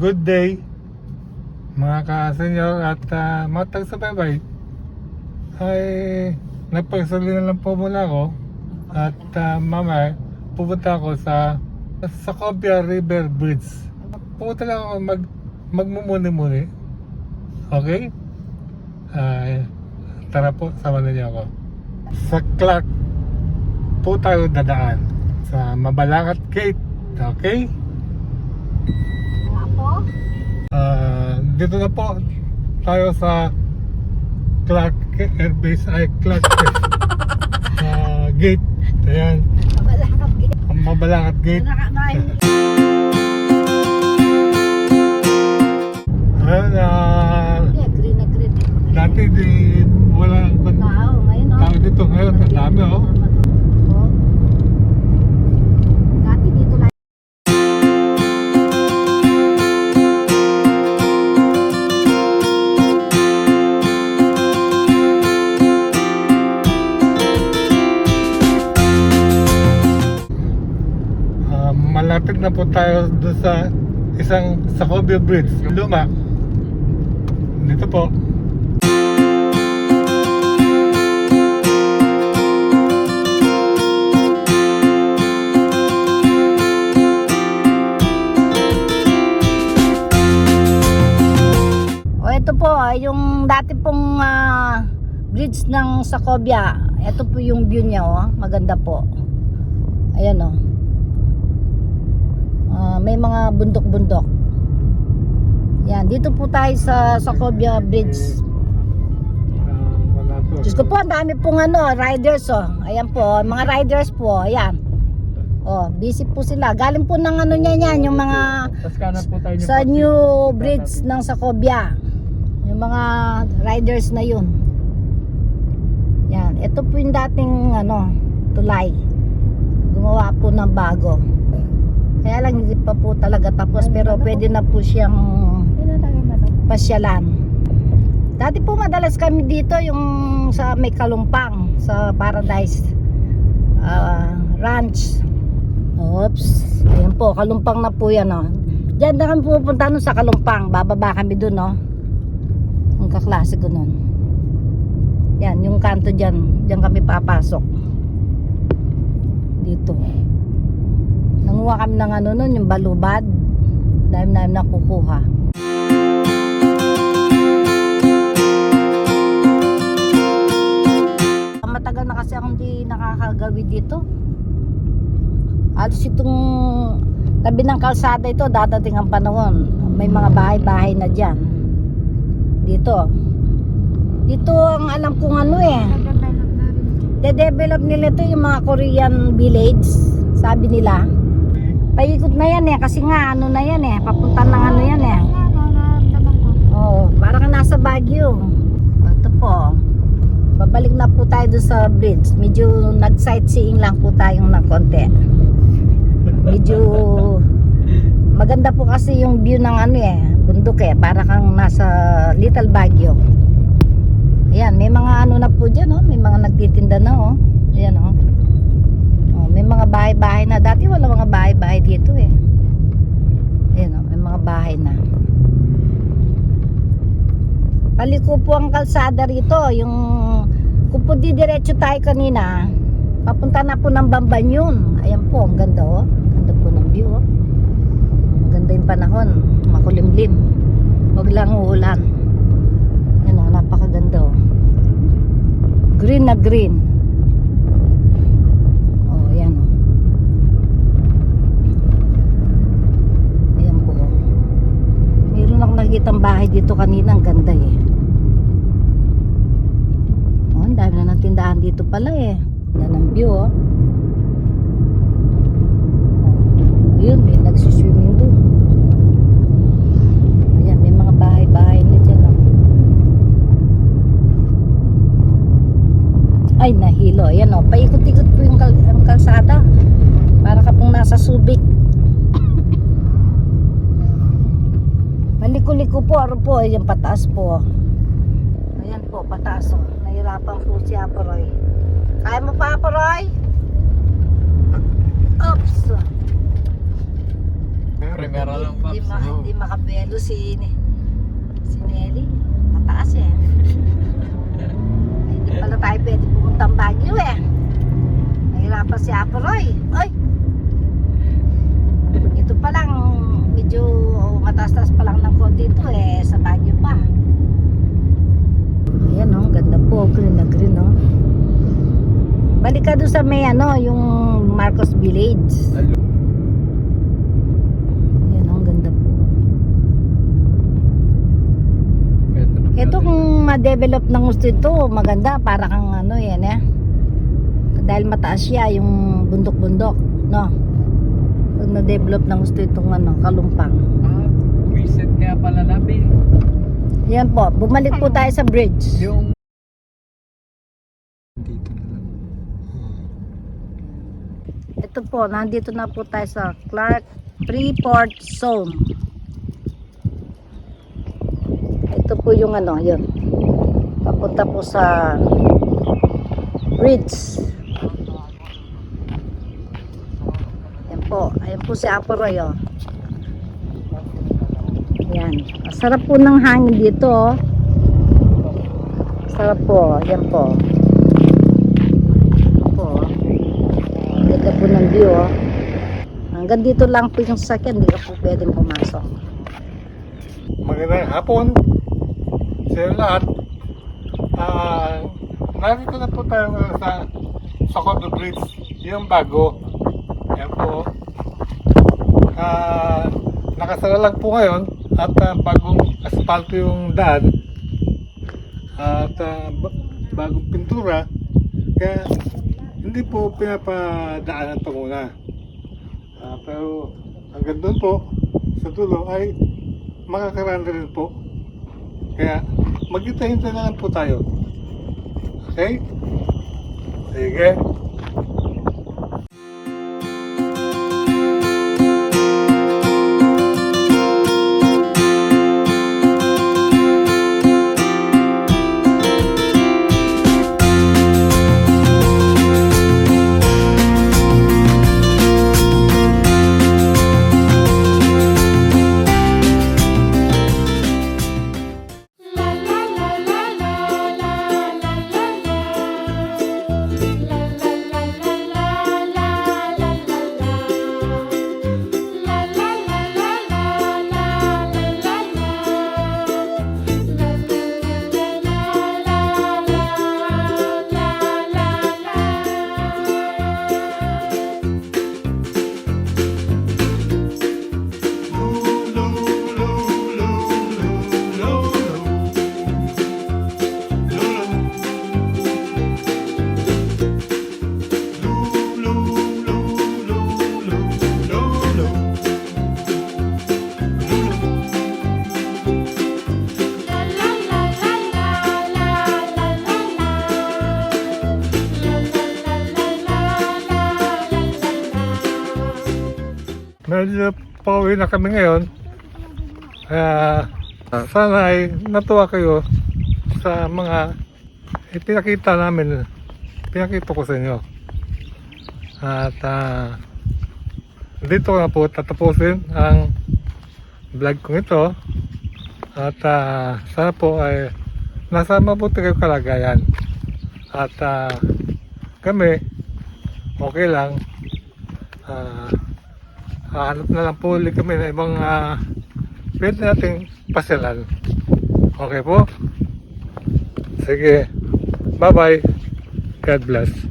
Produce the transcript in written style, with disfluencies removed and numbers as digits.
good day mga ka-senyor at mga taga-subaybay. Ay nagpagsali na lang po muna ako at mamaya pupunta ako sa Sacobia River Bridge. Pupunta lang ako magmumuni-muni. Okay? Tara po, sama na niyo ako. Sa Clark po tayo dadaan sa Mabalangat Gate. Okay? Dito na po tayo sa Clark Air Base Clark Gate. Ayan. Mabalangat Gate. Ayan, Green na green. dati di wala Tao, ngayon tao dito. Ngayon, ang dami Dati dito lang. Malapit na po tayo doon sa isang Sacobia Bridge, yung luma. Dito po. Ito po yung dati pong bridge ng Sacobia. Ito po yung view niya, maganda po. Ayan may mga bundok-bundok. Yan, dito po tayo sa Sacobia Bridge. Wala po. Diyos ko po, ang dami pong riders Ayan po, mga riders po, ayan. Busy po sila. Galing po ng yan, yung mga sa new bridge ng Sacobia. Yung mga riders na yun. Yan, ito po yung dating tulay. Gumawa po ng bago. Kaya lang hindi pa po talaga tapos, pero pwede na po siyang pasyalan. Dati po madalas kami dito yung sa may Kalumpang, sa Paradise Ranch. Oops, ayan po, Kalumpang na po yan Diyan na kami pupunta sa Kalumpang, bababa kami dun ang kaklase ko nun. Yan, yung kanto diyan kami papasok. Dito. Nanguha kami ng nun, yung balubad. Dahil namin nakukuha. Matagal na kasi akong hindi nakakagawi dito. Alos itong tabi ng kalsada ito, dadating ang panahon. May mga bahay-bahay na dyan. Dito ang alam kong de-develop nila ito yung mga Korean village, sabi nila. Paikot na yan kasi nga na yan papunta ng yan parang nasa Baguio. Ito po, babalik na po tayo doon sa bridge. Medyo nag-sightseeing lang po tayong ng konti. Medyo maganda po kasi yung view ng bundok para kang nasa Little Baguio. Ayan, may mga na po dyan may mga nagtitinda na ayan may mga bahay-bahay na. Dati wala mga bahay-bahay dito ayan may mga bahay na. Paliko po ang kalsada rito, yung kung po diretso tayo kanina papunta na po ng Bambanyon. Ayan po, ang ganda ganda po ng view maganda yung panahon, makulimlim, wag lang uulan. Ayan napakaganda green na green. Ayan ayan po meron akong nakikitang bahay dito kanina, ang ganda ang dami na ng tindahan dito pala ganda ng view ayun, may nagsiswimming doon. Ayan, may mga bahay-bahay na dyan ay nahilo, ayan paikot-ikot po yung kalsada para ka pong nasa Subic. Maliko-liko po, ayan pataas po. Ayan po, pataas nahirapan po si Aporoy. Kaya mo pa, Aporoy? Oops. Primera lang, Paps. Hindi makapelo si Nelly. Mataas eh. Hindi pala tayo pwede pumuntang Baguio eh. Nahirapan si Apo Roy. Ay! Ito pa lang, medyo mataas-taas pa lang ng konti ito eh. Sa Baguio pa. Ayan oh, ganda po. Green na green oh. Balik ka doon sa may ano, yung Marcos Village. Yan ang ganda po. Ito kung ma-develop ng gusto ito, maganda. Para kang ano yan eh. Dahil mataas siya yung bundok-bundok. No? Pag na-develop ng gusto itong ano, Kalumpang. Reset kaya pala namin. Yan po. Bumalik po tayo sa bridge. Yung Ito po, nandito na po tayo sa Clark Freeport Zone. Ito po yung ano, yun. Papunta po sa bridge. Yan po. Ayan po si Apo Roy, oh. Yan. Sarap po ng hangin dito, oh. Sarap po. Yan po. Ganda po ng view oh. Hanggang dito lang po yung sasakyan, hindi ka po pwedeng pumasok. Magandang hapon sa lahat. Narito na po tayo sa Socorro Bridge, yung bago. Yan po. Nakasara lang po ngayon at bagong asfalto yung daan at bagong pintura, kaya hindi po pinapadaanan pa muna. Pero hanggang doon po sa dulo ay makakaraan rin po. Kaya maghintay-hintay na lang po tayo. Okay? Sige. Medyo pauwi na kami ngayon. Kaya sana ay natuwa kayo sa mga ipinakita namin, pinakita ko sa inyo. At dito na po tatapusin ang vlog ko ito. At sana po ay nasa mabuti kayo kalagayan. At kami okay lang. Hanap na lang po ulit kami ng ibang pwede nating pasyalan. Okay po? Sige. Bye bye. God bless.